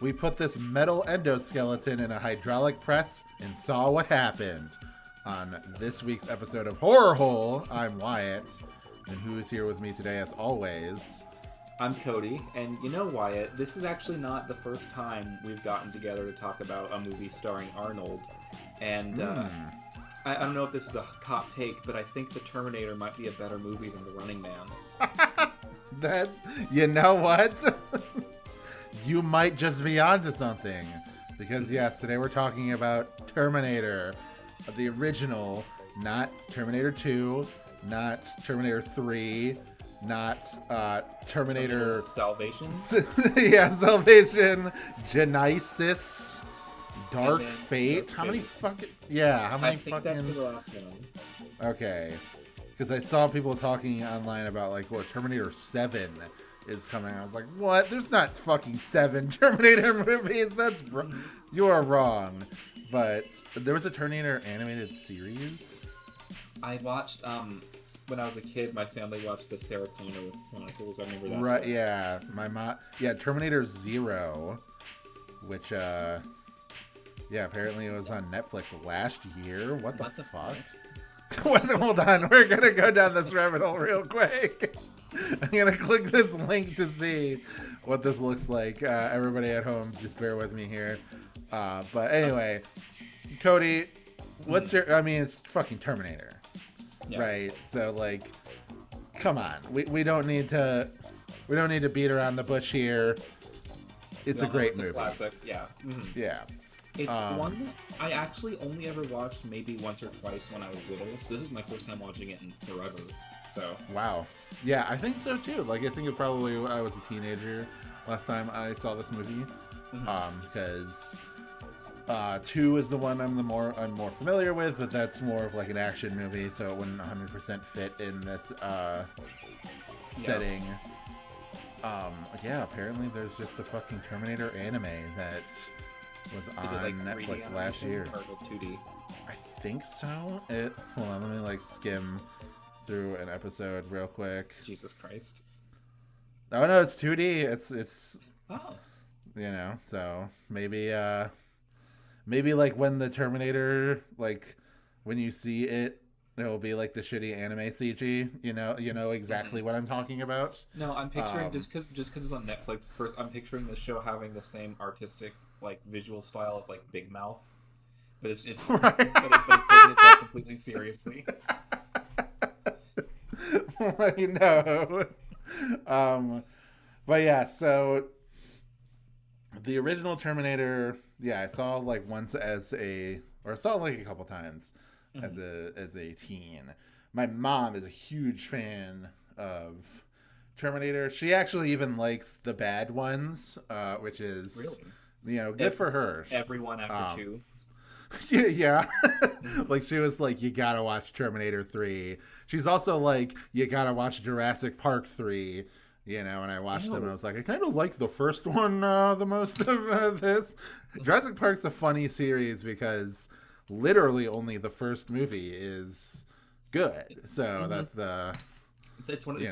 we put this metal endoskeleton in a hydraulic press and saw what happened. On this week's episode of Horror Hole, I'm Wyatt, and who is here with me today as always? I'm Cody, and you know, Wyatt, this is actually not the first time we've gotten together to talk about a movie starring Arnold. And I don't know if this is a hot take, but I think The Terminator might be a better movie than The Running Man. You know what? You might just be onto something. Because yes, today we're talking about Terminator, the original, not Terminator 2, not Terminator 3, not Terminator Salvation. Yeah, Salvation, Genesis, Dark Fate. How many fucking I think that's the last one. Okay, because I saw people talking online about like, what, Terminator 7 is coming. I was like, what? There's not fucking 7 Terminator movies. You are wrong. But there was a Terminator animated series. I watched when I was a kid. My family watched the Sarah Connor Chronicles. I remember that. Right? Yeah, my mom. Yeah, Terminator Zero, which apparently it was on Netflix last year. What the fuck? Hold on, we're gonna go down this rabbit hole real quick. I'm gonna click this link to see what this looks like. Everybody at home, just bear with me here. But anyway, Cody, it's fucking Terminator, yeah. Right? So like, come on, we don't need to beat around the bush here. It's a great movie. Classic, yeah. Mm-hmm. Yeah. It's one I actually only ever watched maybe once or twice when I was little. So this is my first time watching it in forever. So wow, yeah, I think so too. Like I think I was a teenager last time I saw this movie, because 2 is the one I'm more familiar with, but that's more of like an action movie, so it wouldn't 100% fit in this setting. Yeah, apparently there's just the fucking Terminator anime that was on Netflix last year. Or 2D? I think so. Hold on, let me like skim through an episode real quick. Jesus Christ. Oh no, it's 2D. It's so maybe like when the Terminator, like when you see it, it'll be like the shitty anime CG. You know exactly what I'm talking about. No, I'm picturing just because it's on Netflix. First, I'm picturing the show having the same artistic like visual style of like Big Mouth, but it's just right. but it's taking itself completely seriously. No. But yeah, so the original Terminator, I saw like once I saw it like a couple times as a teen. My mom is a huge fan of Terminator. She actually even likes the bad ones, which is good for her. Everyone after 2. Yeah. Like she was like, you gotta watch Terminator 3. She's also like, you gotta watch Jurassic Park 3. And I watched them and I was like, I kind of like the first one the most of this. Jurassic Park's a funny series because literally only the first movie is good. So that's the... It's one of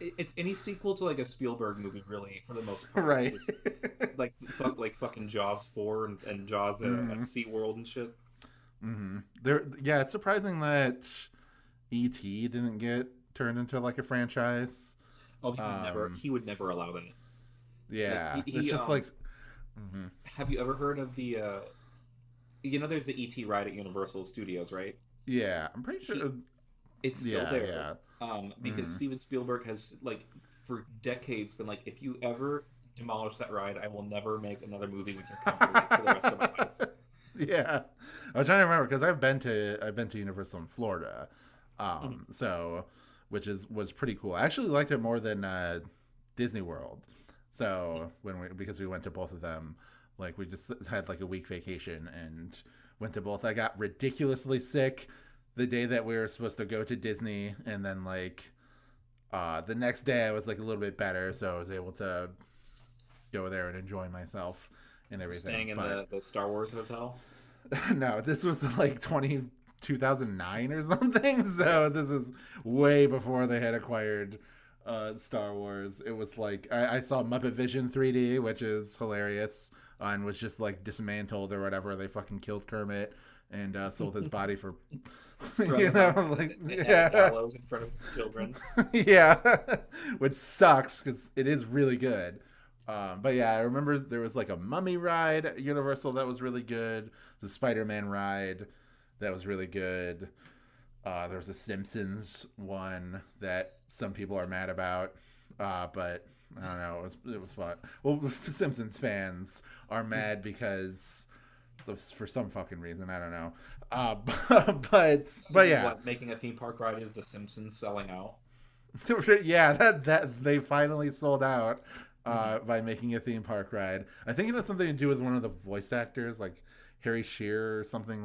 it's any sequel to like a Spielberg movie, really, for the most part. Right. like fucking Jaws 4 and Jaws at SeaWorld and shit. Mm-hmm. It's surprising that E.T. didn't get turned into like a franchise. Oh, he would never allow that. Yeah. It's just like... Mm-hmm. Have you ever heard of the... there's the E.T. ride at Universal Studios, right? Yeah, I'm pretty sure... It's still there. Yeah. Because Steven Spielberg has, like, for decades been like, if you ever demolish that ride, I will never make another movie with your company for the rest of my life. Yeah. I was trying to remember because I've been to Universal in Florida. So which was pretty cool. I actually liked it more than Disney World. So because we went to both of them, like we just had like a week vacation and went to both. I got ridiculously sick the day that we were supposed to go to Disney, and then like the next day I was like a little bit better, so I was able to go there and enjoy myself and everything. Staying in the Star Wars hotel? No, this was like 2009 or something, so this is way before they had acquired Star Wars. It was like I saw Muppet Vision 3D, which is hilarious, and was just like dismantled or whatever. They fucking killed Kermit and sold his body for, Spread you them out know, like at a yeah, gallows in front of children. yeah, which sucks because it is really good. But yeah, I remember there was like a Mummy ride at Universal that was really good. The Spider-Man ride that was really good. There was a Simpsons one that some people are mad about, but I don't know. It was fun. Well, Simpsons fans are mad because for some fucking reason I don't know. But yeah, What, making a theme park ride is The Simpsons selling out? yeah. That they finally sold out Hmm. by making a theme park ride. I think it has something to do with one of the voice actors, like Harry Shearer or something.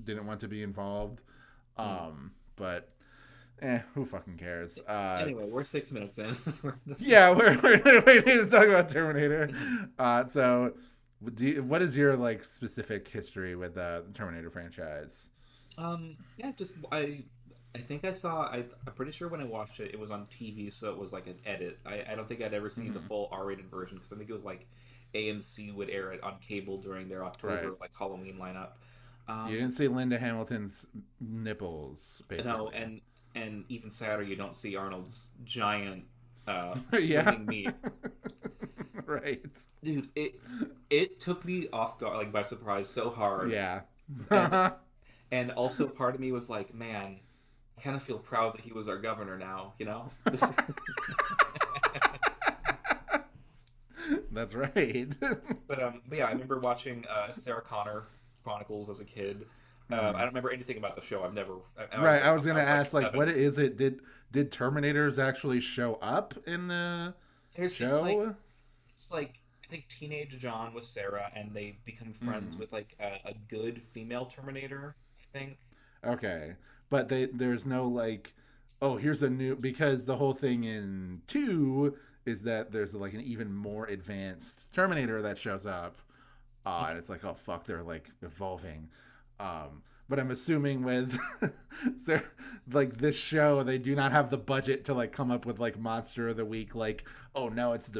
Didn't want to be involved. But who fucking cares? Anyway, we're 6 minutes in. Yeah, we need to talk about Terminator. So, what is your like specific history with the Terminator franchise? Yeah, just I think I saw. I'm pretty sure when I watched it, it was on TV, so it was like an edit. I don't think I'd ever seen the Hmm. full R-rated version because I think it was like AMC would air it on cable during their Right. October like Halloween lineup. You Um, didn't see Linda Hamilton's nipples, no, basically. and even sadder, you don't see Arnold's giant Yeah. swinging meat. Right. Dude, it took me off guard, like by surprise, so hard, Yeah. and and also part of me was like, man, I kind of feel proud that he was our governor now, you know? That's right. But yeah, I remember watching Sarah Connor Chronicles as a kid. I Hmm. don't remember anything about the show. Right. I was I gonna was like ask, like, what 7. is it? Did Terminators actually show up in the There's show? it's like I think teenage John with Sarah, and they become friends Hmm. with like a good female Terminator. I think. Okay, but there's no like, oh, here's a new, because the whole thing in two is that there's like an even more advanced Terminator that shows up, and it's like, oh fuck, they're like evolving. But I'm assuming with so, like this show, they do not have the budget to like come up with like Monster of the Week, like, oh no, it's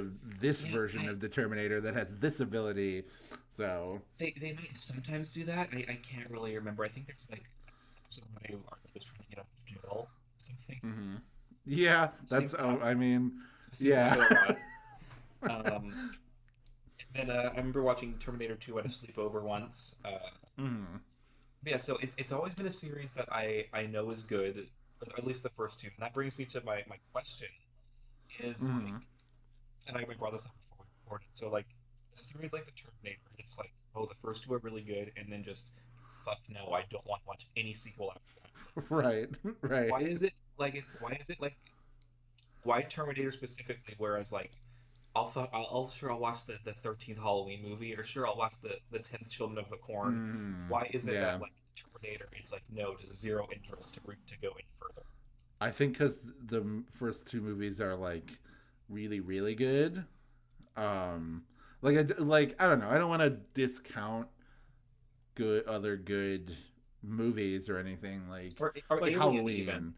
this Yeah, version of the Terminator that has this ability. So they might sometimes do that. I can't really remember. I think there's like somebody was trying to get out of jail or something. hmm, yeah, that's, Seems to oh, happen. I mean, Seems to yeah. happen a lot. Um, and then I remember watching Terminator 2 at a sleepover once. Hmm. Yeah, so it's always been a series that I know is good, or at least the first two. And that brings me to my question is like, Hmm. and I brought this up before we recorded. So like, a series like the Terminator, it's like, oh, the first two are really good, and then just fuck no, I don't want to watch any sequel after that. Right, Why right. is it like? Why is it like? Why Terminator specifically? Whereas like, I'll watch the 13th Halloween movie, or sure I'll watch the 10th Children of the Corn. Mm, Why is it that yeah, like Terminator, it's like no, just zero interest to go any further? I think because the first two movies are like really, really good. Um, like I don't know. I don't want to discount other good movies or anything Or like Alien even. Halloween.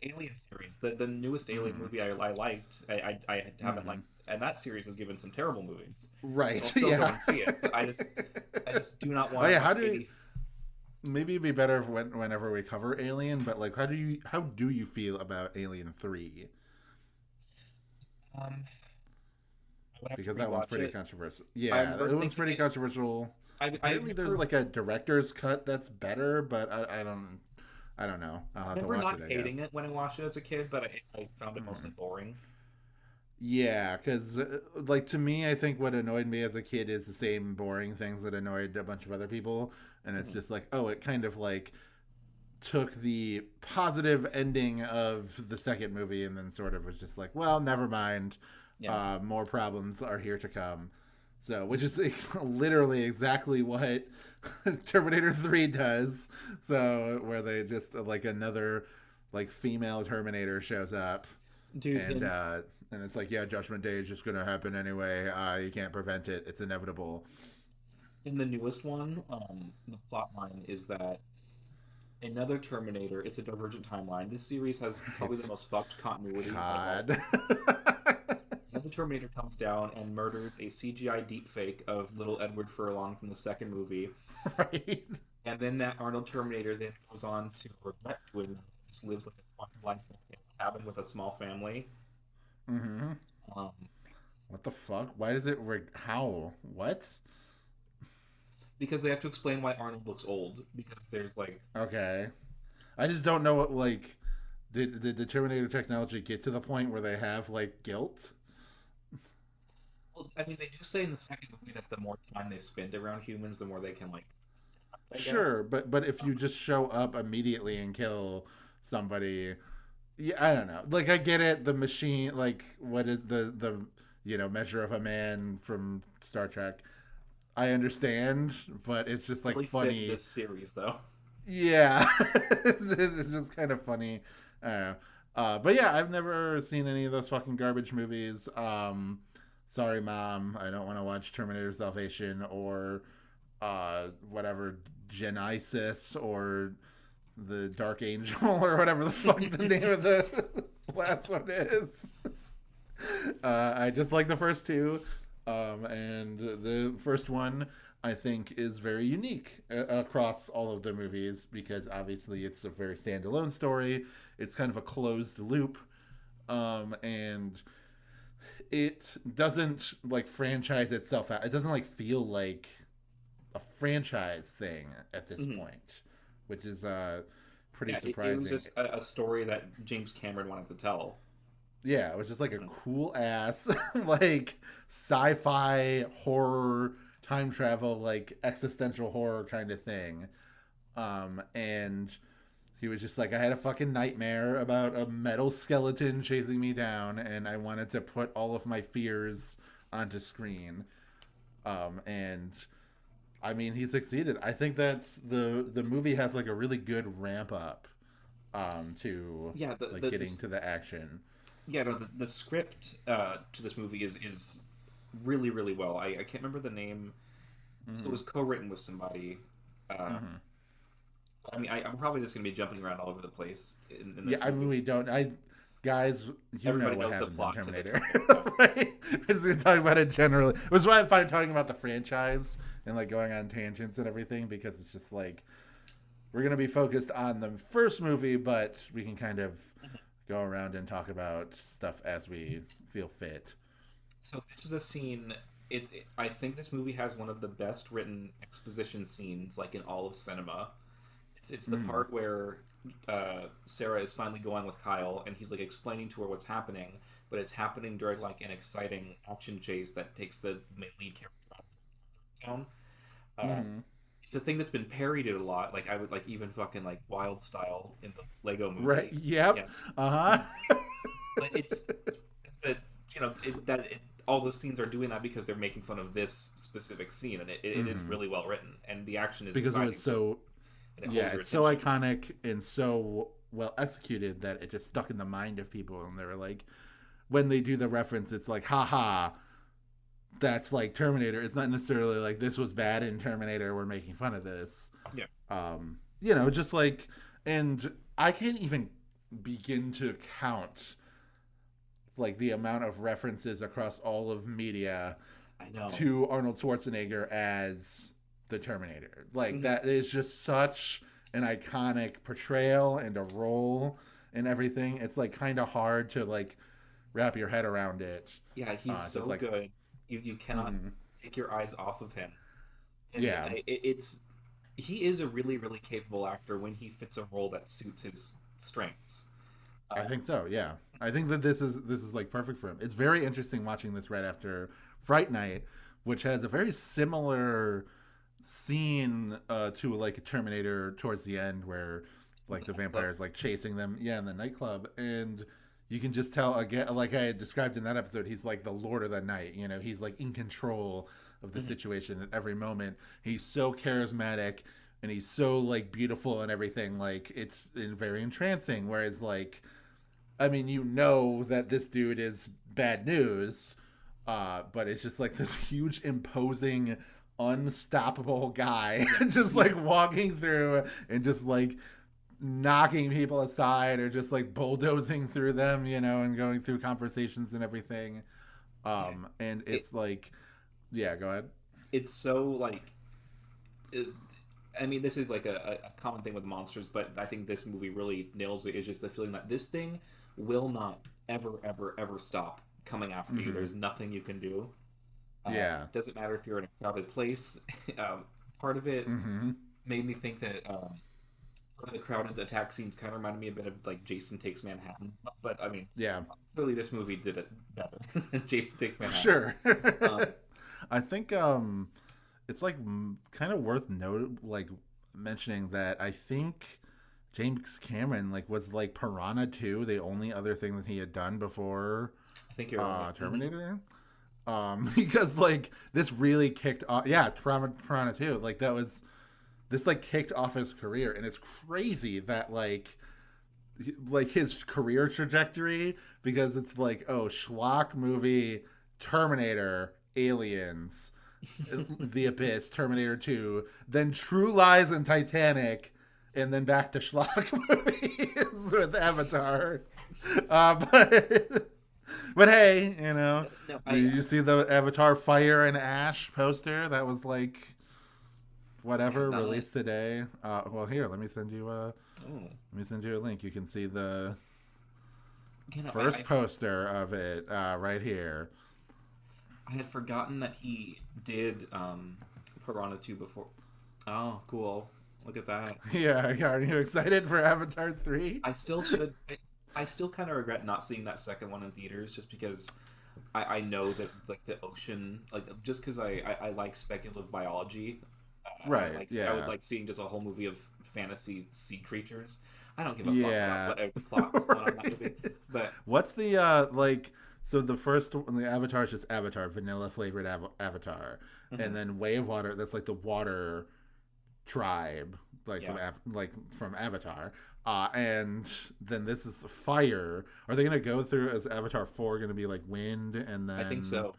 Alien series, the newest Alien Mm, movie I liked. I haven't mm, liked, and that series has given some terrible movies. So I'll right. still go Yeah. and see it. But I just do not Oh want to yeah. watch 80. Maybe it'd be better if whenever we cover Alien, but like, how do you feel about Alien 3? Um, I would have to Because that one's rewatch pretty it. controversial. I Yeah, remember it was thinking pretty it. controversial. I Apparently, there's remember like a director's cut that's better, but I don't know. I'll I have to remember watch not it, I hating guess. it when I watched it as a kid, but I found it mostly Hmm. boring. Yeah, because like to me, I think what annoyed me as a kid is the same boring things that annoyed a bunch of other people, and it's Mhm. just like, oh, it kind of like took the positive ending of the second movie and then sort of was just like, well, never mind. Yeah. More problems are here to come. So, which is literally exactly what Terminator 3 does. So, where they just like another like female Terminator shows up Dude, and it's like, yeah, Judgment Day is just gonna happen anyway. You can't prevent it. It's inevitable. in the newest one, the plot line is that Another Terminator. It's a divergent timeline. This series has probably the most fucked continuity out of all of God. them. Another Terminator comes down and murders a CGI deepfake of little Edward Furlong from the second movie. Right. And then that Arnold Terminator then goes on to regret doing that. Just lives like a fucking life in a cabin with a small family. Mm-hmm. Um, What the fuck? Why does it? How? What? because they have to explain why Arnold looks old. Because there's like, Okay. I just don't know what like. Did the Terminator technology get to the point where they have like guilt? well, I mean, they do say in the second movie that the more time they spend around humans, the more they can like, I guess. Sure, but if you just show up immediately and kill somebody, yeah, I don't know. Like I get it, the machine, like what is the measure of a man from Star Trek. I understand, but it's just like Really fit funny. this series though. Yeah, it's just kind of funny. I don't know. But yeah, I've never seen any of those fucking garbage movies. Sorry, mom, I don't want to watch Terminator Salvation or whatever Genesis or the Dark Angel or whatever the fuck the name of the last one is. I just like the first two, and the first one I think is very unique across all of the movies because obviously it's a very standalone story. It's kind of a closed loop, and it doesn't like franchise itself out. It doesn't like feel like a franchise thing at this point, which is pretty Yeah, it was surprising. just a story that James Cameron wanted to tell. Yeah, it was just like a Mhm. cool ass like sci-fi horror time travel like existential horror kind of thing. And he was just like I had a fucking nightmare about a metal skeleton chasing me down and I wanted to put all of my fears onto screen. And I mean, he succeeded. I think that the movie has like a really good ramp up to Yeah, like getting to the action. yeah, no, the script to this movie is really really well. I can't remember the name. It Mm-hmm. was co-written with somebody. Uh, Mm-hmm. I mean, I'm probably just gonna be jumping around all over the place in Yeah, this I mean, movie. we don't. Guys, you know Everybody what knows the happens in plot to the Terminator, Terminator. right? We're just gonna talk about it generally. Which is why I find talking about the franchise and like going on tangents and everything because it's just like we're gonna be focused on the first movie, but we can kind of go around and talk about stuff as we feel fit. So this is a scene. I think this movie has one of the best written exposition scenes like in all of cinema. It's the Mm, part where Sarah is finally going with Kyle, and he's like explaining to her what's happening, but it's happening during like an exciting action chase that takes the main lead character out of town. Uh, mm-hmm. it's a thing that's been parodied a lot. Like I would like even fucking like Wild Style in the Lego Right. Movie. Yep. Yeah, Uh huh. but it's that all the scenes are doing that because they're making fun of this specific scene, and it is hmm really well written, and the action is Because it exciting, was so so and it holds yeah, your it's so attention. iconic and so well executed that it just stuck in the mind of people, and they were like, when they do the reference, it's like, haha, that's like Terminator. It's not necessarily like this was bad in Terminator. We're making fun of this. Yeah. Just like, and I can't even begin to count like the amount of references across all of media I know. to Arnold Schwarzenegger as the Terminator. Like Mhm. that is just such an iconic portrayal and a role and everything. It's like kind of hard to like wrap your head around it. Yeah, he's Just so like, good. You cannot mhm. take your eyes off of him. And Yeah, it's he is a really really capable actor when he fits a role that suits his strengths. I Uh, think so. Yeah, I think that this is like perfect for him. It's very interesting watching this right after Fright Night, which has a very similar scene to like a Terminator towards the end, where like the but vampires like chasing them, yeah, in the nightclub, and you can just tell again, like I described in that episode, he's like the Lord of the Night. He's like in control of the mhm. situation at every moment. He's so charismatic and he's so like beautiful and everything. Like it's very entrancing. Whereas like I mean, that this dude is bad news, but it's just like this huge, imposing, unstoppable guy, Yeah, just he like walking through and just like knocking people aside or just like bulldozing through them, and going through conversations and everything. And It it's like, yeah, go ahead. it's so like it, I mean, this is like a common thing with monsters, but I think this movie really nails it. Is just the feeling that this thing will not ever, ever, ever stop coming after you. Mm-hmm. There's nothing you can do. Yeah. Doesn't matter if you're in a crowded place. Part of it Mm-hmm. made me think that part of the crowded attack scenes kind of reminded me a bit of like Jason Takes Manhattan. But I mean, Yeah. clearly this movie did it better. Jason Takes Manhattan. Sure. Um, I think it's like kind of worth like mentioning that I think James Cameron like was like Piranha 2 the only other thing that he had done before I think you're right. Terminator. Because like this really kicked off, yeah, Piranha 2, like that was this like kicked off his career, and it's crazy that like his career trajectory, because it's like, oh, schlock movie, Terminator, Aliens, The Abyss, Terminator 2, then True Lies and Titanic, and then back to schlock movies with Avatar. But but hey, No, you see the Avatar Fire and Ash poster that was like yeah, whatever not it. released today. Well, here, Oh, let me send you a link. You can see the you know, first poster of it right here. I had forgotten that he did Piranha 2 before. Oh, cool. Look at that. Yeah, are you excited for Avatar 3? I still should. I still kind of regret not seeing that second one in theaters, just because I know that like the ocean, like just because I like speculative biology, Right, I would yeah. like seeing just a whole movie of fantasy sea creatures. I don't give a fuck about Yeah. whatever the plot was going on in that movie, but What's the like? So the first one, the Avatar is just Avatar, vanilla flavored Avatar, and mhm, then Way of Water. That's like the water tribe, like yeah, from Avatar. And then this is fire. Are they gonna go through as Avatar 4? Gonna be like wind, and I think then so.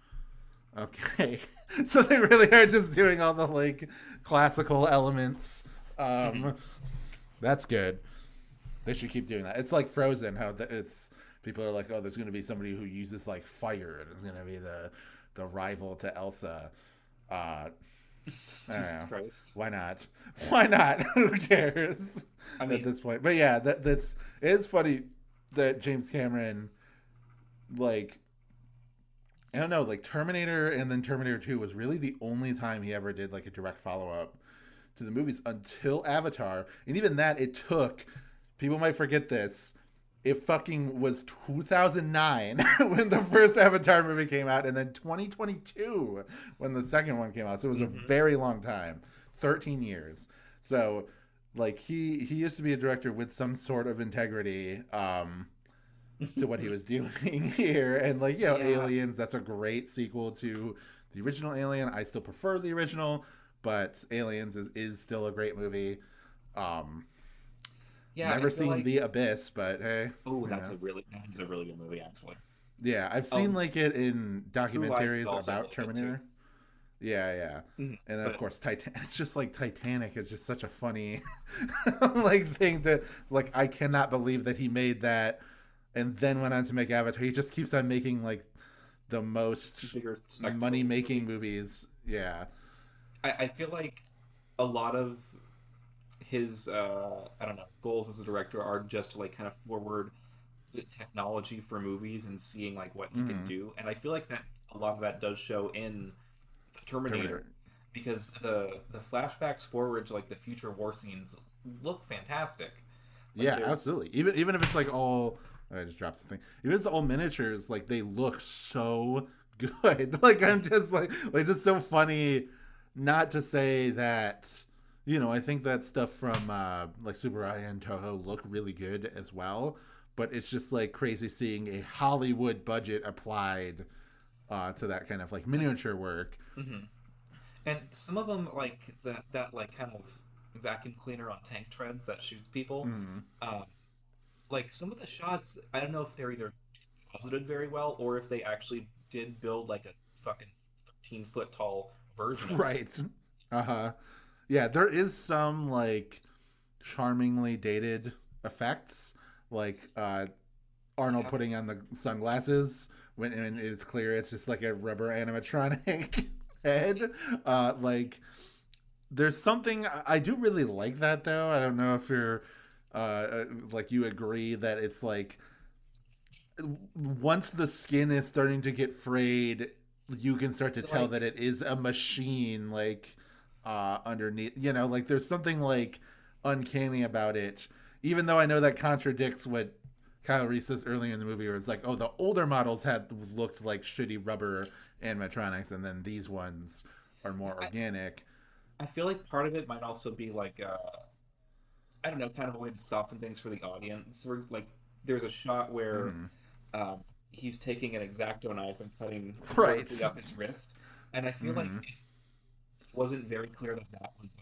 okay, so they really are just doing all the like classical elements. Mhm. Um, that's good. They should keep doing that. It's like Frozen, how it's people are like, oh, there's going to be somebody who uses like fire, and it's going to be the rival to Elsa. I don't Jesus know. Christ. Why not? Why not? Who cares I at mean, this point? But yeah, that's it is funny that James Cameron, like, I don't know, like Terminator and then Terminator 2 was really the only time he ever did like a direct follow up to the movies until Avatar. And even that, it took, people might forget this, it fucking was 2009 when the first Avatar movie came out, and then 2022 when the second one came out. So it was a mhm. very long time, 13 years. So like he used to be a director with some sort of integrity to what he was doing here. And like, Yeah, Aliens, that's a great sequel to the original Alien. I still prefer the original, but Aliens is still a great movie. Um, yeah. I Never feel seen like The Abyss, but hey, oh, you know. that is a really good movie actually. Yeah, I've seen Um, like it in True Lies is documentaries also about really good too. Terminator. Yeah, yeah. Mhm. And then of But course Titan it's just like Titanic is just such a funny like thing to like, I cannot believe that he made that and then went on to make Avatar. He just keeps on making like the most bigger money spectacle making movies. movies. Yeah. I feel like a lot of his I don't know goals as a director are just to like kind of forward the technology for movies and seeing like what he can Mm-hmm. do. And I feel like that a lot of that does show in Terminator. Terminator because the flashbacks forward to like the future war scenes look fantastic. Like Yeah, there's absolutely. Even if it's like all, I just dropped something. Even if it's all miniatures, like they look so good. Like I'm just like just so funny. Not to say that, I think that stuff from like Super Aya and Toho look really good as well. But it's just like crazy seeing a Hollywood budget applied to that kind of like miniature work. mhm. And some of them like that like kind of vacuum cleaner on tank treads that shoots people. Mm. Um, like some of the shots, I don't know if they're either composited very well or if they actually did build like a fucking 13-foot tall version of it. Right. Uh huh. Yeah, there is some like charmingly dated effects, like Arnold Yeah. putting on the sunglasses when and it's clear it's just like a rubber animatronic head. Like there's something I do really like that though. I don't know if you're like you agree that it's like once the skin is starting to get frayed, you can start to tell Like that it is a machine. Like underneath, you know, like there's something like uncanny about it. Even though I know that contradicts what Kyle Reese says earlier in the movie, where it's like, oh, the older models had looked like shitty rubber animatronics, and then these ones are more I, organic. I feel like part of it might also be like I don't know, kind of a way to soften things for the audience. Or like there's a shot where Mm. he's taking an X-Acto knife and cutting Right. vertically up his wrist, and I feel like Mm. it wasn't very clear that that was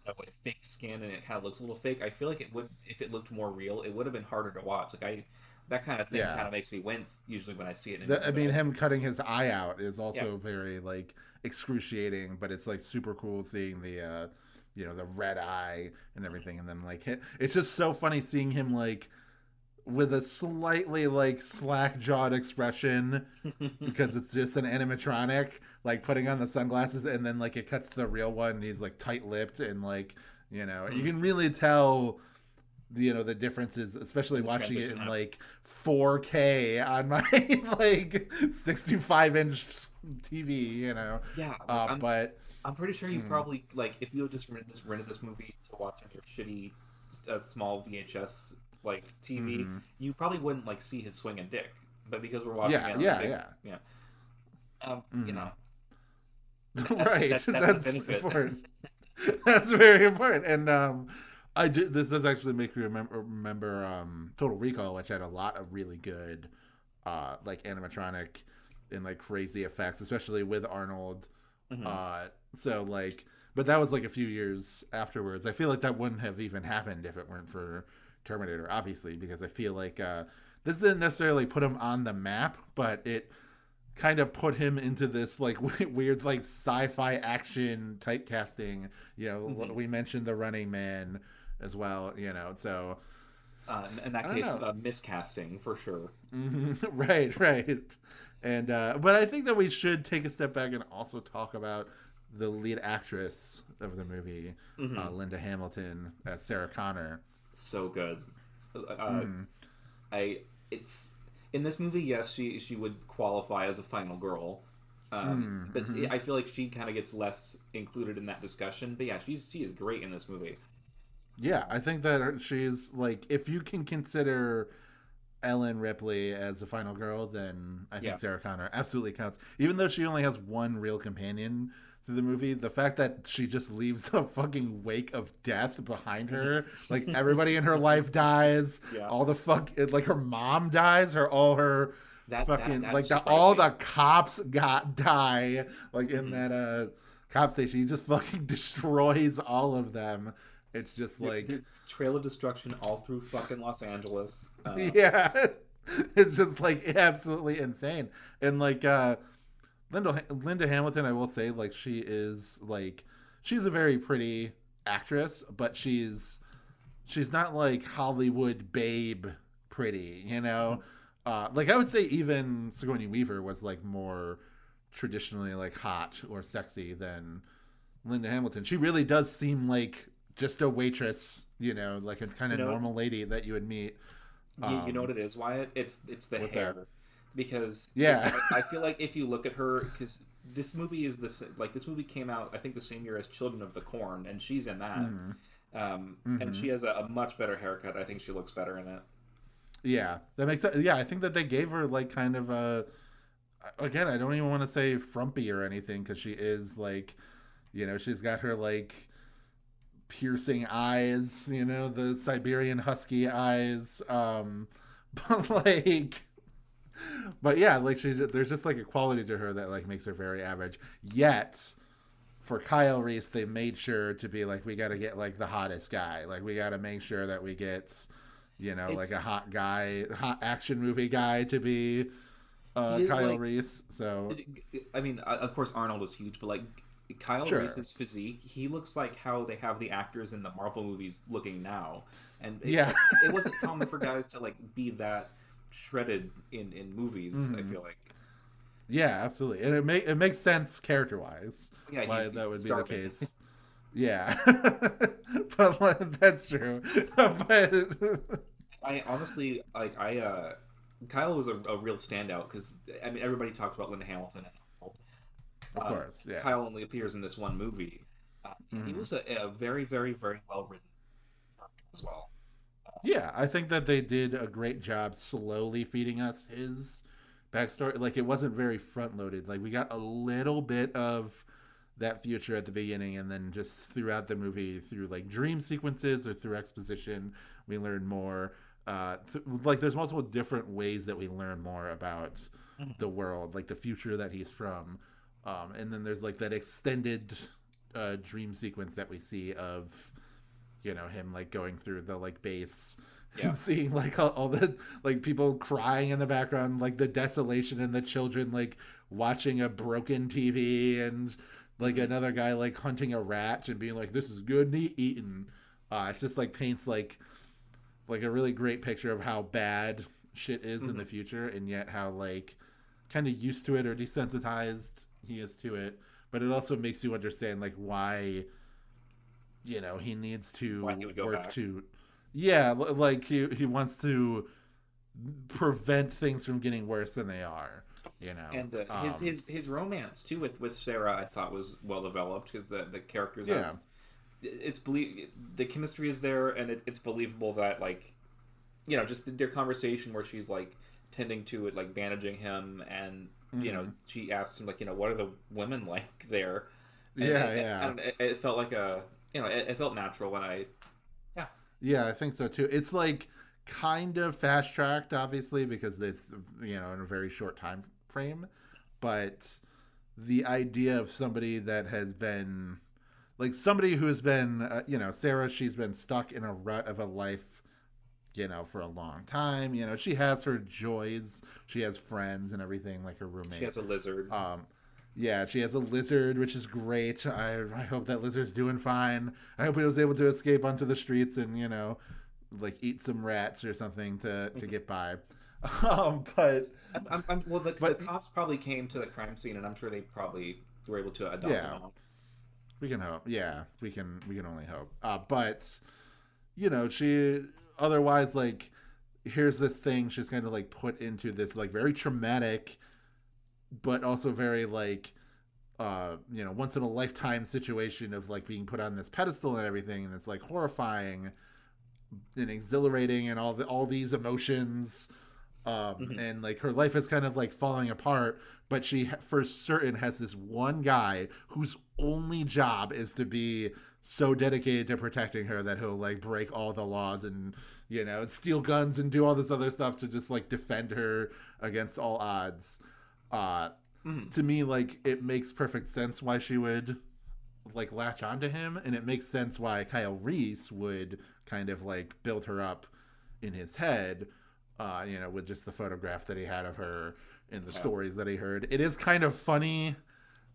like, like fake skin and it kind of looks a little fake. I feel like it would, if it looked more real, it would have been harder to watch. Like that kind of thing kind Yeah. of makes me wince usually when I see it in a movie. I But mean, him cutting his eye out is yeah, also very like excruciating, but it's like super cool seeing the you know, the red eye and everything, and then like it's just so funny seeing him like with a slightly like slack jawed expression because it's just an animatronic, like putting on the sunglasses, and then like it cuts to the real one, and he's like tight lipped, and like, you know, you can really tell, you know, the differences, especially when the watching it transition in like happens. 4K on my like 65-inch TV, you know. Yeah, like But I'm pretty sure you mm, probably like if you just rented this movie to watch on your shitty small VHS like TV, mm-hmm. you probably wouldn't like see his swinging dick. But because we're watching Yeah, it on the yeah, big, yeah. yeah, you Mm. know, Right, that's the that's benefit. important. That's very important. And this does actually make me remember Total Recall, which had a lot of really good like animatronic and like crazy effects, especially with Arnold. Hmm. So like, but that was like a few years afterwards. I feel like that wouldn't have even happened if it weren't for Terminator, obviously, because I feel like this didn't necessarily put him on the map, but it kind of put him into this like weird like sci-fi action typecasting. You know, Hmm. we mentioned the Running Man as well. You know, so In that I don't case, know. miscasting for sure. Right, right. And but I think that we should take a step back and also talk about the lead actress of the movie, Hmm. Linda Hamilton as Sarah Connor. So good. Uh, Mm, I it's in this movie. Yes, she would qualify as a final girl, but mm-hmm. I feel like she kind of gets less included in that discussion. But yeah, she is great in this movie. Yeah, I think that she's like, if you can consider Ellen Ripley as the final girl, then I think Yeah. Sarah Connor absolutely counts. Even though she only has one real companion through the movie, the fact that she just leaves a fucking wake of death behind her, like everybody in her life dies, Yeah. all the like her mom dies, all her fucking That like surprised all me. the cops got die like in Hmm. that cop station. He just fucking destroys all of them. It's just like The trail of destruction all through fucking Los Angeles. yeah, it's just like absolutely insane. And like Linda Hamilton, I will say, like she's a very pretty actress, but she's not like Hollywood babe pretty, you know. Like I would say even Sigourney Weaver was like more traditionally like hot or sexy than Linda Hamilton. She really does seem like just a waitress, you know, like a kind You of know, normal lady that you would meet. you know what it is, Wyatt? It's the What's that? hair, because Yeah. I feel like if you look at her, because this movie is this like this movie came out I think the same year as Children of the Corn, and she's in that, Mm-hmm. and Mm-hmm. she has a much better haircut. I think she looks better in it. Yeah, that makes sense. Yeah, I think that they gave her like kind of a. Again, I don't even want to say frumpy or anything because she is like, you know, she's got her like piercing eyes, you know, the Siberian husky eyes. But like, but yeah, like there's just like a quality to her that like makes her very average. Yet for Kyle Reese, they made sure to be like, we got to get like the hottest guy. Like we got to make sure that we get, you know, like It's a hot guy, hot action movie guy to be he is Kyle like Reese. So I mean, of course Arnold is huge, but like Kyle Sure. Reese's physique, he looks like how they have the actors in the Marvel movies looking now, and Yeah. it wasn't common for guys to like be that shredded in movies. I Hmm. feel like, Yeah, absolutely, and it makes sense character wise yeah, why he's that would be the starving. case. Yeah, but like, that's true. But I honestly like Kyle was a real standout because I mean everybody talked about Linda Hamilton and of um, course, yeah. Kyle only appears in this one movie. He Hmm. was a very very well written character as well. Yeah, I think that they did a great job slowly feeding us his backstory. Like, it wasn't very front loaded. Like, we got a little bit of that future at the beginning, and then just throughout the movie, through like dream sequences or through exposition, we learn more. Like, there's multiple different ways that we learn more about Mhm. the world, like the future that he's from. And then there's like that extended dream sequence that we see of, him like going through the like base and Yeah. seeing like all the like people crying in the background, like the desolation, and the children like watching a broken TV, and like Hmm. another guy like hunting a rat and being like, this is good meat eaten. It just like paints like a really great picture of how bad shit is in the Hmm. future, and yet how like kind of used to it or desensitized he is to it. But it also makes you understand like why, he needs Why he to would go work back. to, yeah, like he wants to prevent things from getting worse than they are, you know. And his romance too with Sarah I thought was well developed because the characters have Yeah. it's believe the chemistry is there and it's believable that like just their conversation where she's like tending to it like bandaging him and Hmm. she asks him like what are the women like there and Yeah, yeah. it felt like a it felt natural and I yeah. Yeah, I think so too. It's like kind of fast tracked, obviously, because it's, in a very short time frame. But the idea of somebody that has been like somebody who's been, Sarah, she's been stuck in a rut of a life, for a long time. She has her joys, she has friends and everything, like her She roommate. has a lizard. Um, yeah, she has a lizard, which is great. I hope that lizard's doing fine. I hope he was able to escape onto the streets and, like eat some rats or something to Mhm. get by. But Well, the but cops probably came to the crime scene, and I'm sure they probably were able to adopt him yeah, out. we can hope. Yeah, we can only hope. But she otherwise, like, here's this thing she's kind of like put into this like very traumatic, but also very like once in a lifetime situation of like being put on this pedestal and everything, and it's like horrifying and exhilarating and all these emotions. Hmm. And like her life is kind of like falling apart, but she for certain has this one guy whose only job is to be so dedicated to protecting her that he'll like break all the laws and, steal guns and do all this other stuff to just like defend her against all odds. uh Hmm. to me, like, it makes perfect sense why she would like latch onto him, and it makes sense why Kyle Reese would kind of like build her up in his head, with just the photograph that he had of her in the Yeah. stories that he heard. It is kind of funny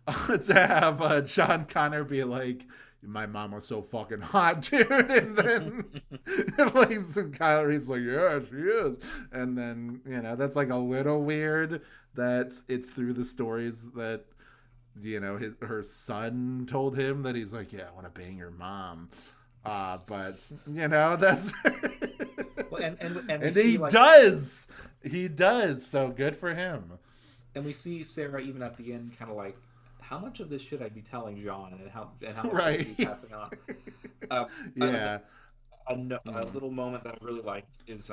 to have John Connor be like, "My mom was so fucking hot, dude," and then like Kyle Reese like, "Yeah, she is," and then that's like a little weird that it's through the stories that her son told him that he's like, yeah, I want to bang your mom. But that's Well, and we and see he like does. He does. So good for him. and we see Sarah even at the end, kind of like, how much of this should I be telling John, and how much should I Right. be passing on? Uh, Yeah. a Mm. little moment that I really liked is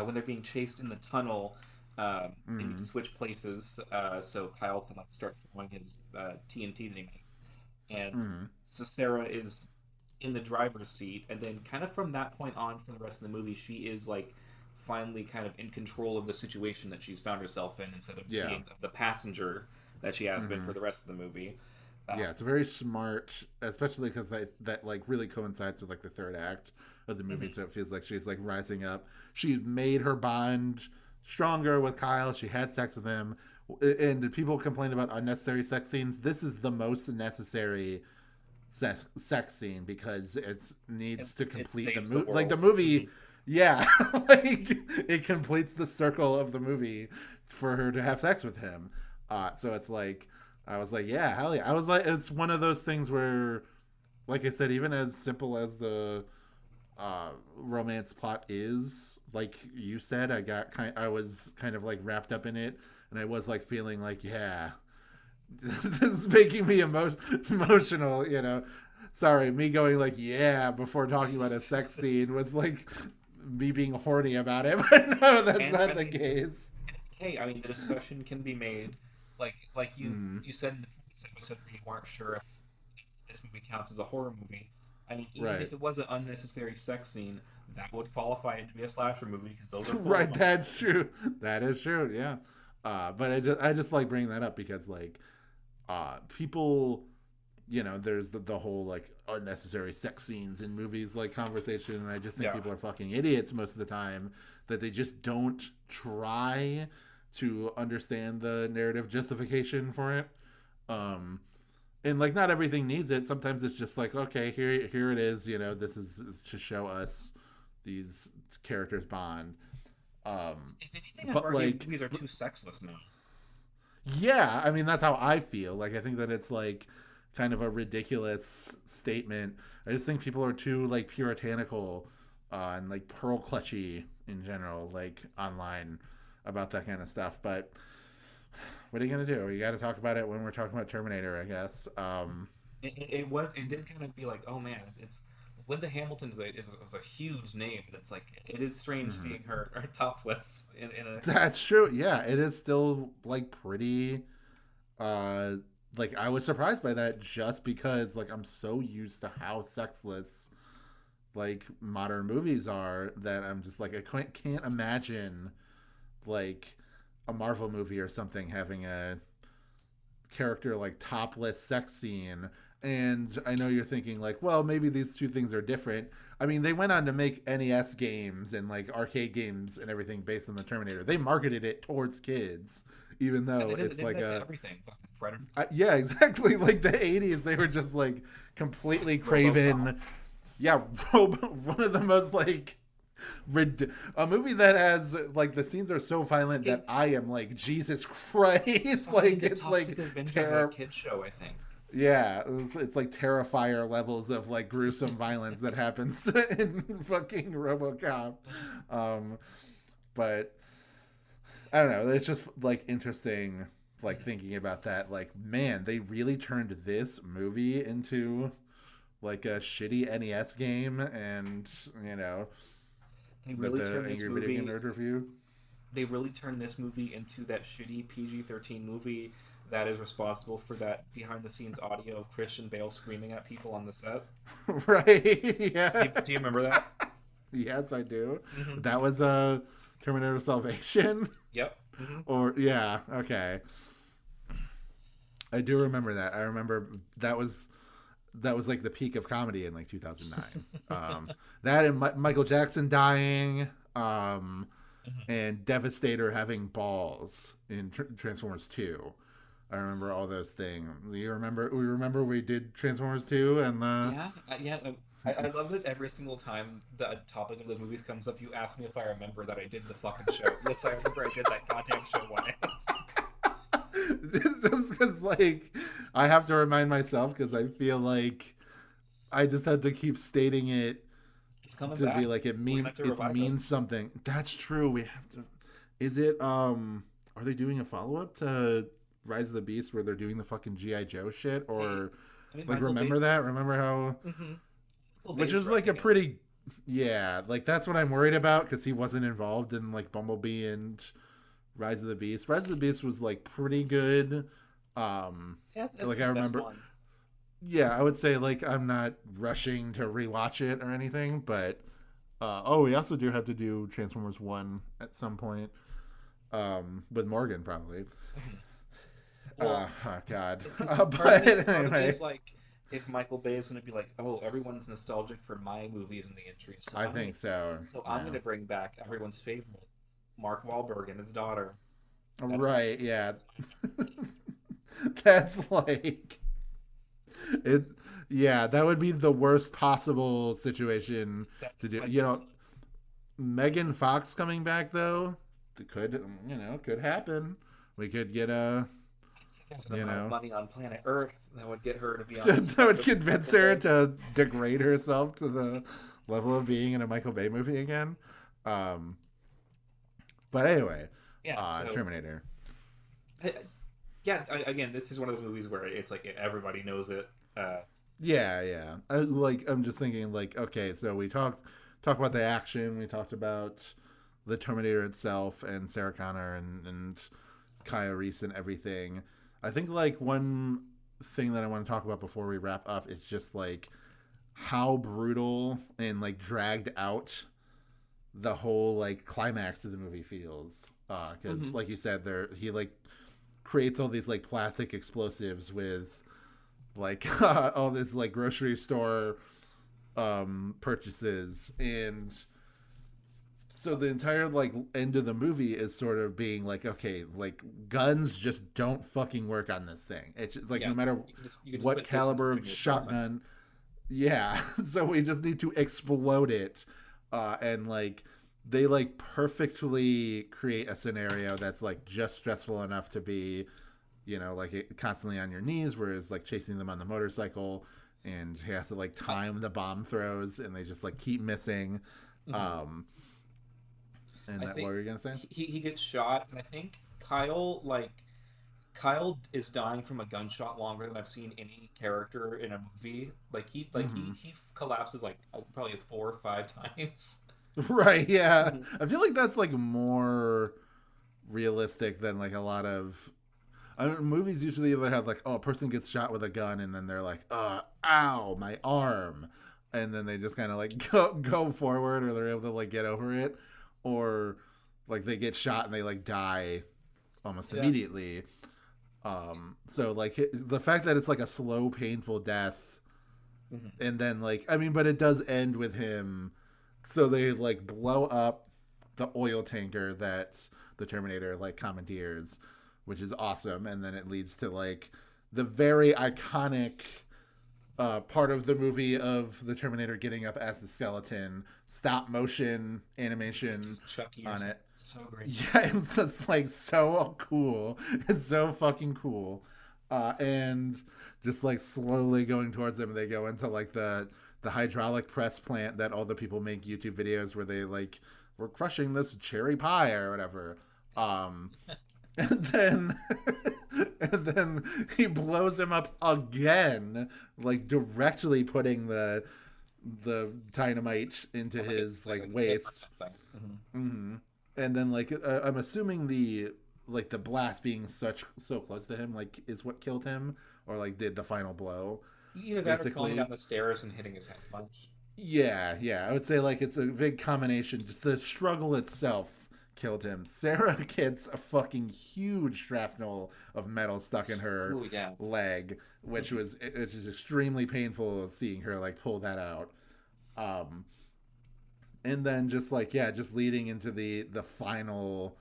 when they're being chased in the tunnel. They need to Mm. switch places so Kyle can like start throwing his TNT that he makes, and Mm. so Sarah is in the driver's seat, and then kind of from that point on, for the rest of the movie, she is like finally kind of in control of the situation that she's found herself in, instead of Yeah. being the passenger that she has been for Mm. the rest of the movie. Yeah, Um, it's very smart, especially because that like really coincides with like the third act of the movie. mhm. So it feels like she's like rising up. She made her bond stronger with Kyle. She had sex with him. and people complain about unnecessary sex scenes. This is the most necessary sex scene because it needs to It complete the saves the movie. Like the world. movie, yeah, like it completes the circle of the movie for her to have sex with him. So it's like I was like, yeah, hell yeah. I was like, it's one of those things where, like I said, even as simple as the romance plot is, like you said, I was kind of like wrapped up in it, and I was like feeling like, yeah, this is making me emotional, you know. Sorry, me going like yeah before talking about a sex scene was like me being horny about it, but no, that's And not I the mean, case. hey, I mean, the discussion can be made, like Mm, you said in the previous episode where you weren't sure if this movie counts as a horror movie. I mean, even right. if it was an unnecessary sex scene, that would qualify it to be a slasher movie because those are full of Right, them. that's true. That is true, yeah. But I just like bringing that up because like people, you know, there's the whole like unnecessary sex scenes in movies like conversation, and I just think Yeah, people are fucking idiots most of the time that they just don't try to understand the narrative justification for it. Um, and like not everything needs it. Sometimes it's just like okay, here it is. You know, is to show us these characters bond. if anything, I've But argued like movies are too sexless now. yeah, I mean that's how I feel. Like I think that it's like kind of a ridiculous statement. I just think people are too like puritanical and like pearl clutchy in general, like online about that kind of stuff. But what are you gonna do? You got to talk about it when we're talking about Terminator, I guess. It did kind of be like, oh man, it's Linda Hamilton was a huge name, but it's like it is strange Mhm. seeing her topless in a. That's true. Yeah, it is still like pretty. Uh, like I was surprised by that just because like I'm so used to how sexless like modern movies are that I'm just like I can't imagine like a Marvel movie or something having a character like topless sex scene. And I know you're thinking like, well, maybe these two things are different. I mean, they went on to make NES games and like arcade games and everything based on the Terminator. They marketed it towards kids, even And though they it's did like that to a everything. Fucking Predator, yeah, exactly. Like the '80s, they were just like completely RoboCop. craven. Yeah, one of the most like a movie that has like the scenes are so violent that It I am like Jesus Christ, fucking like the it's like Toxic Avenger had a terror. kid show, I think. Yeah, it's like Terrifier levels of like gruesome violence that happens in fucking RoboCop. Um, but I don't know. It's just like interesting, like thinking about that. Like, man, they really turned this movie into like a shitty NES game, and you know They that really the turned this Angry Video Game movie. Nerd review. They really turned this movie into that shitty PG-13 movie that is responsible for that behind-the-scenes audio of Christian Bale screaming at people on the set. Right? Yeah. Do you remember that? Yes, I do. Hmm. That was a Terminator Salvation, Yep. Hmm. or yeah, okay. I do remember that. I remember that was like the peak of comedy in like 2009. That and Michael Jackson dying, and Devastator having balls in Transformers 2. I remember all those things. You remember? We remember we did Transformers 2 and the Yeah, yeah. I love that every single time the topic of those movies comes up, you ask me if I remember that I did the fucking show. Yes, I remember I did that goddamn show once. just because like I have to remind myself because I feel like I just have to keep stating it It's coming to be back. like We're gonna have to it revive it. means something. That's true. We have to. Is it Are they doing a follow up to Rise of the Beast where they're doing the fucking GI Joe shit Hey, or I mean, like Michael remember Bay's. that? Remember how Mm-hmm. Michael which Bay's is like a directing it. pretty yeah like that's what I'm worried about because he wasn't involved in like Bumblebee and Rise of the Beast. Rise of the Beast was like pretty good. Yeah, that's Like the I best remember one. yeah, I would say like I'm not rushing to rewatch it or anything, but oh, we also do have to do Transformers One at some point with Morgan probably. Mhm. Well, Oh God, because but part of me anyway, is like, if Michael Bay is going to be like, oh, everyone's nostalgic for my movies and the entries, I think so. I'm Yeah. gonna bring back everyone's favorite, Mark Wahlberg and his daughter. That's fine. Right, yeah. That's fine. That's like it's yeah, that would be the worst possible situation That's to do. my You know, best. Megan Fox coming back though, it could could happen. We could get a I think there's an you amount of know money on planet Earth that would get her to be on the that set would of convince Michael her Bay. to degrade herself to the level of being in a Michael Bay movie again. Um, but anyway, Yeah. So, Terminator. I, yeah. Again, this is one of those movies where it's like everybody knows it. Uh, Yeah, yeah. I'm just thinking like, okay, so we talk about the action. We talked about the Terminator itself and Sarah Connor and Kaya Reese and everything. I think like one thing that I want to talk about before we wrap up is just like how brutal and like dragged out the whole like climax of the movie feels. Because mhm. like you said, there he like creates all these like plastic explosives with like all this like grocery store purchases, and so the entire like end of the movie is sort of being like, okay, like guns just don't fucking work on this thing. It's just like Yeah. no matter You can just what put distance caliber between of yourself and shotgun. Yeah, so we just need to explode it, and like they like perfectly create a scenario that's like just stressful enough to be, like constantly on your knees, whereas like chasing them on the motorcycle, and he has to like I, time the bomb throws, and they just like keep missing. mhm. Um, and I that what think were you gonna say? he gets shot, and I think Kyle is dying from a gunshot longer than I've seen any character in a movie. Mm-hmm. He collapses like probably 4 or 5 times. Right. Yeah. Mhm. I feel like that's like more realistic than like a lot of movies usually either have like, oh, a person gets shot with a gun and then they're like, ow, my arm, and then they just kind of like go forward, or they're able to like get over it, or like they get shot and they like die almost Yeah. immediately. So like the fact that it's like a slow, painful death, Hmm. and then like I mean, but it does end with him. So they like blow up the oil tanker that the Terminator like commandeers, which is awesome, and then it leads to like the very iconic part of the movie of the Terminator getting up as the skeleton, stop motion animation Just Chucky or on something. it. It's so great. Yeah, it's just like so cool. It's so fucking cool. And just like slowly going towards them, they go into like the hydraulic press plant that all the people make YouTube videos where they like we're crushing this cherry pie or whatever. Um, and then and then he blows him up again, like directly putting the dynamite into his Like like a hip or waist. something. Hmm. Mm-hmm. And then like I'm assuming the blast being so close to him like is what killed him, or like did the final blow Either that or falling basically. down the stairs and hitting his head a bunch. Yeah, yeah, I would say like it's a big combination. Just the struggle itself killed him. Sarah gets a fucking huge shrapnel of metal stuck in her Oh yeah. leg, which was it's just extremely painful seeing her like pull that out. Um, and then just like yeah, just leading into the final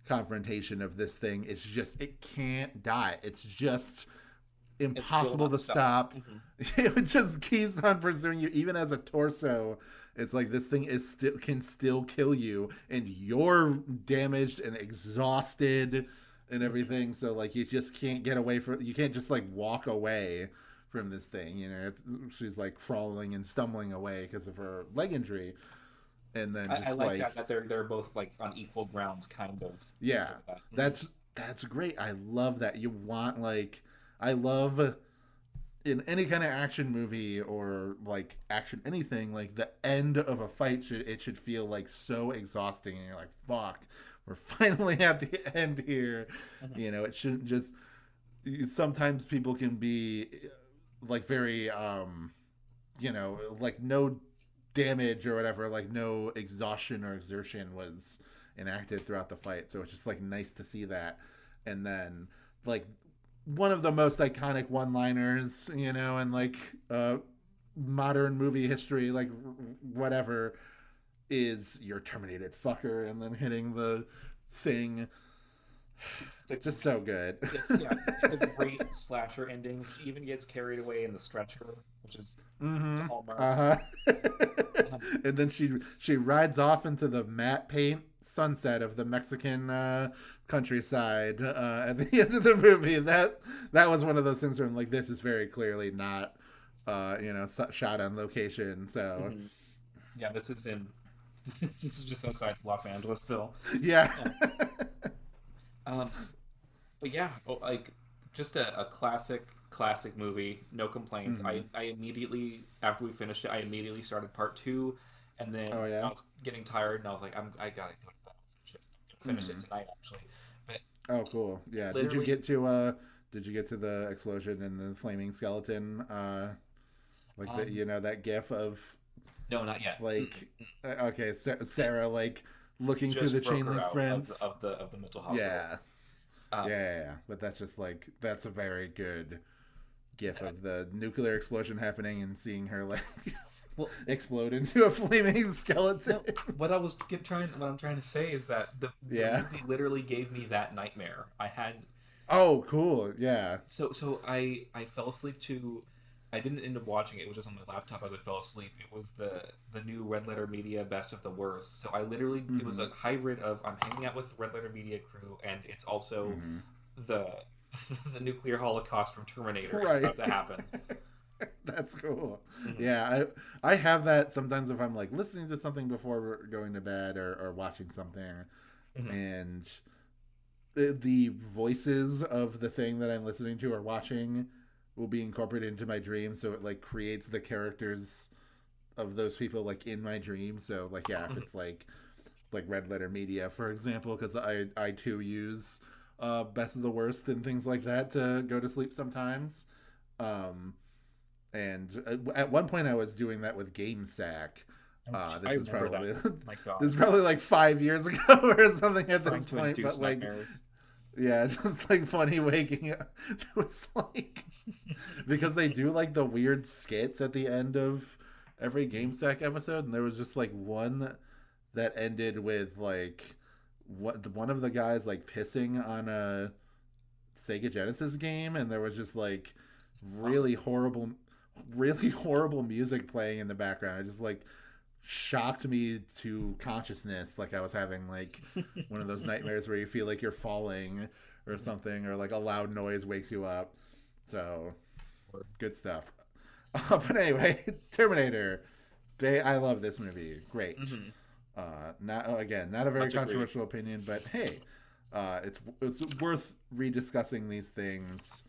confrontation of this thing, it's just it can't die. It's just It will impossible not to stop. stop. Hmm. It just keeps on pursuing you, even as a torso. It's like this thing is still can still kill you, and you're damaged and exhausted and Hmm. everything. So like you just can't get away from. You can't just like walk away from this thing. She's like crawling and stumbling away because of her leg injury, and then I just like like that they're both like on equal grounds, kind of. yeah, With that. Hmm. that's great. I love that. You want like I love in any kind of action movie or like action anything, like the end of a fight should feel like so exhausting, and you're like fuck, we're finally at the end here. Hmm. It shouldn't just sometimes people can be like very like no damage or whatever, like no exhaustion or exertion was enacted throughout the fight, so it's just like nice to see that. And then like one of the most iconic one-liners, and like modern movie history, like whatever, is "you're terminated, fucker," and then hitting the thing. It's a Just so good. it's a great slasher ending. She even gets carried away in the stretcher, which is Mm-hmm. hallmark. Uh-huh. Um, And then she rides off into the matte paint sunset of the Mexican countryside at the end of the movie. That was one of those things where I'm like, this is very clearly not shot on location. So mhm. Yeah, this is in this is just outside Los Angeles still. yeah. Uh, Um, but yeah, like just a classic movie, no complaints. Hmm. I immediately after we finished it, I immediately started part two, and Oh then I yeah. was getting tired, and I was like, I gotta go to bed. Finish it Hmm. tonight, actually. But Oh cool. Yeah. literally, Did you get to the explosion and the flaming skeleton? Like um, that gif of no, not yet. like okay, Sarah like looking through the Just broke chain her link out fence. of the mental hospital. Yeah. Um, Yeah. But that's just like that's a very good gif of the nuclear explosion happening and seeing her like well, explode into a flaming skeleton. no, what I'm trying to say is that the Yeah. movie literally gave me that nightmare. I had Oh, cool. Yeah. so I fell asleep to I didn't end up watching it. It was just on my laptop as I fell asleep. It was the new Red Letter Media Best of the Worst. So I literally it was Hmm. a hybrid of I'm hanging out with Red Letter Media crew and it's also Hmm. the the nuclear holocaust from Terminator is Right. about to happen. That's cool. Hmm. Yeah, I have that sometimes if I'm like listening to something before going to bed or watching something, Hmm. and the voices of the thing that I'm listening to or watching will be incorporated into my dream, so it like creates the characters of those people like in my dream. So like yeah, if Hmm. it's like Red Letter Media, for example, because I too use Best of the Worst and things like that to go to sleep sometimes. Um, and at one point I was doing that with GameSack. I This is remember that. probably My this God, is probably like 5 years ago or something at this trying to point. But induce like, nightmares. yeah, just like funny waking up. It was like because they do like the weird skits at the end of every GameSack episode, and there was just like one that ended with like one of the guys like pissing on a Sega Genesis game, and there was just like Awesome. really horrible, really horrible music playing in the background. It just like shocked me to consciousness, like I was having like one of those nightmares where you feel like you're falling or something, or like a loud noise wakes you up. So good stuff. But anyway, Terminator. I love this movie. Great. Hmm. Not again, not a very Much agreed. controversial opinion, but hey, it's worth rediscussing these things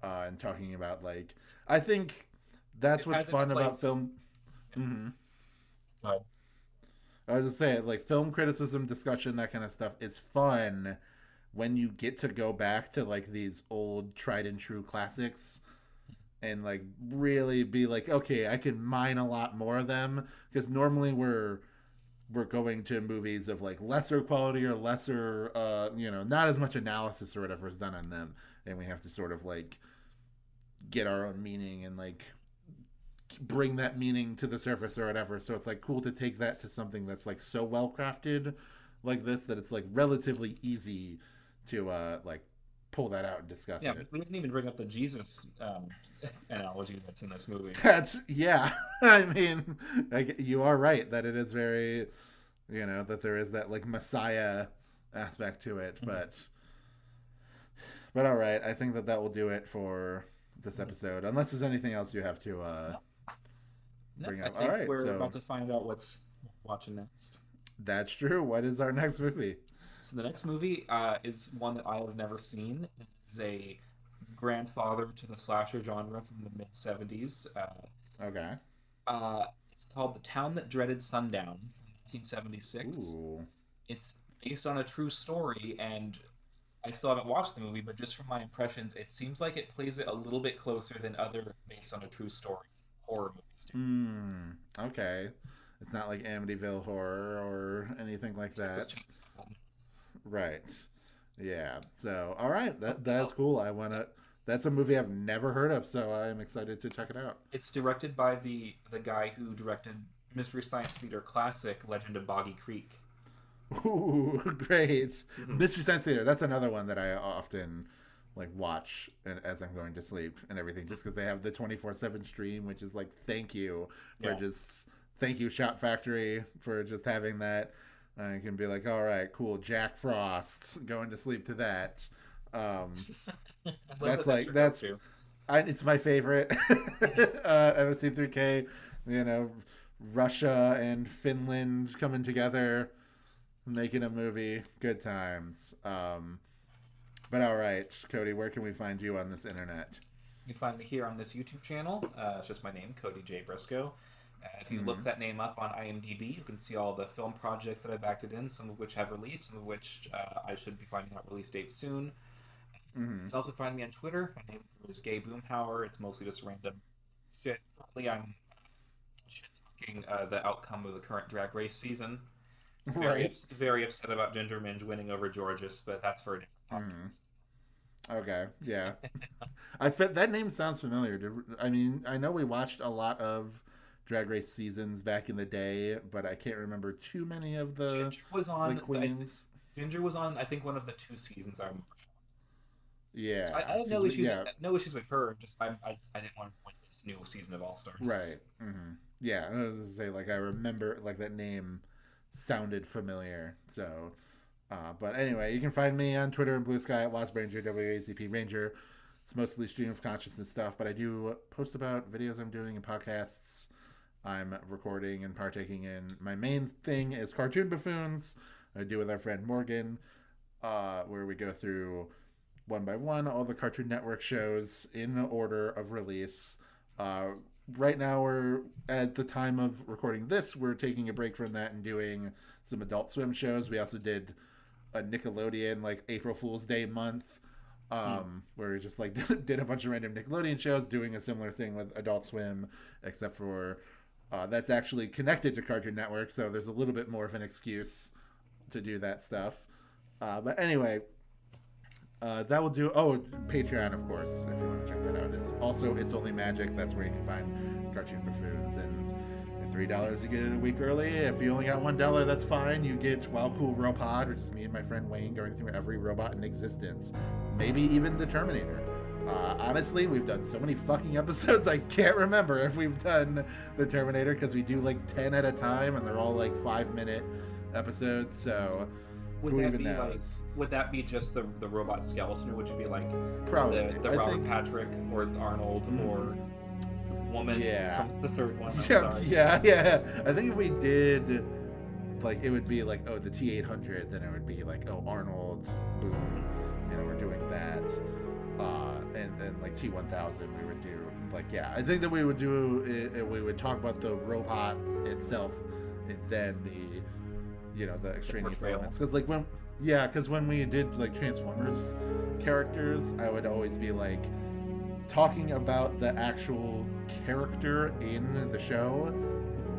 and talking about like I think that's It what's has its fun about place. film. Hmm. Go ahead. I was just saying like film criticism, discussion, that kind of stuff is fun when you get to go back to like these old tried and true classics and like really be like okay I can mine a lot more of them because normally we're going to movies of like lesser quality or lesser not as much analysis or whatever is done on them, and we have to sort of like get our own meaning and like bring that meaning to the surface or whatever. So it's like cool to take that to something that's like so well crafted like this that it's like relatively easy to like pull that out and discuss Yeah, it. we didn't even bring up the Jesus analogy that's in this movie. That's yeah. I mean, like you are right that it is very, that there is that like Messiah aspect to it. Mhm. But all right, I think that will do it for this Mhm. episode. Unless there's anything else you have to No, no, bring I up. All think right, we're about so to find out what's watching next. that's true. What is our next movie? So the next movie is one that I have never seen. It is a grandfather to the slasher genre from the mid '70s. Okay. It's called The Town That Dreaded Sundown from 1976. Ooh. It's based on a true story, and I still haven't watched the movie, but just from my impressions, it seems like it plays it a little bit closer than other based on a true story horror movies do. Hmm. Okay. It's not like Amityville Horror or anything like Texas that. Chainsaw. Right. Yeah. So, all right. Oh, That's oh, cool. I want to That's a movie I've never heard of, so I'm excited to check it out. it's directed by the guy who directed Mystery Science Theater classic Legend of Boggy Creek. Ooh, great. Mhm. Mystery Science Theater. That's another one that I often like watch as I'm going to sleep and everything, just because they have the 24/7 stream, which is like Yeah. thank you Shot Factory for just having that. You can be like, all right, cool, Jack Frost, going to sleep to that. Um, I love that's that that's like your that's go-to. it's my favorite. MSC3K, you know, Russia and Finland coming together, making a movie. Good times. But all right, Cody, where can we find you on this internet? You can find me here on this YouTube channel. It's just my name, Cody J. Briscoe. If you look Mm-hmm. that name up on IMDb, you can see all the film projects that I've acted in, some of which have released, some of which I should be finding out release dates soon. Mm-hmm. You can also find me on Twitter. My name is Gay Boomhauer. It's mostly just random shit. Currently, I'm shit talking the outcome of the current Drag Race season. Right. Very upset about Ginger Minge winning over Georges, but that's for a different Mm-hmm. podcast. Okay. Yeah. That name sounds familiar. I mean, I know we watched a lot of Drag Race seasons back in the day, but I can't remember too many of Ginger was the on. queens. Ginger was on. I think one of the two seasons. I Yeah, have because no we issues. yeah No issues with her. Just I didn't want to win this new season of All right. Stars. Yeah, I was gonna say like I remember like that name sounded familiar. So, but anyway, you can find me on Twitter and Blue Sky at Wasp Ranger WACP Ranger. It's mostly stream of consciousness stuff, but I do post about videos I'm doing and podcasts I'm recording and partaking in. My main thing is Cartoon Buffoons. I do with our friend Morgan, where we go through one by one all the Cartoon Network shows in order of release. Uh, right now, we're at the time of recording this, we're taking a break from that and doing some Adult Swim shows. We also did a Nickelodeon like April Fool's Day month, Hmm. where we just like did a bunch of random Nickelodeon shows, doing a similar thing with Adult Swim, except for that's actually connected to Cartoon Network, so there's a little bit more of an excuse to do that stuff. But anyway, that will do. Oh, Patreon, of course, if you want to check that out. Is also It's Only Magic. That's where you can find Cartoon Buffoons. And at $3, you get it a week early. If you only got $1, that's fine. You get Wow Cool Robot, which is me and my friend Wayne going through every robot in existence, maybe even the Terminator. Honestly, we've done so many fucking episodes, I can't remember if we've done the Terminator because we do like 10 at a time and they're all like 5-minute episodes. So Would who that even be like? knows? Would that be just the robot skeleton, or would it be like Probably. the I Robert think. Patrick or Arnold or woman Yeah. from the third one? I'm Yeah, sorry. yeah. I think if we did, like, it would be like, oh, the T800, then it would be like, oh, Arnold, boom, we're doing that. And then like T1000, we would do like, yeah. I think that we would do it, we would talk about the robot itself, and then the extraneous portrayal. elements. Because when we did like Transformers characters, I would always be like talking about the actual character in the show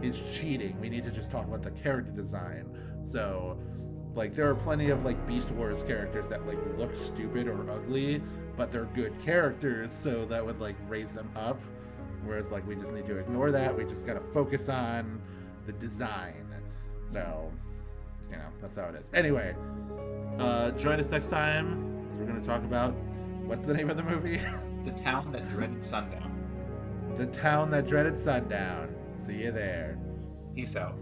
is cheating. We need to just talk about the character design. So, like, there are plenty of like Beast Wars characters that like look stupid or ugly, but they're good characters, so that would like raise them up. Whereas like we just need to ignore that. We just gotta focus on the design. So, that's how it is. Anyway, join us next time as we're gonna talk about what's the name of the movie? The town that dreaded sundown. The Town That Dreaded Sundown. See you there. Peace out.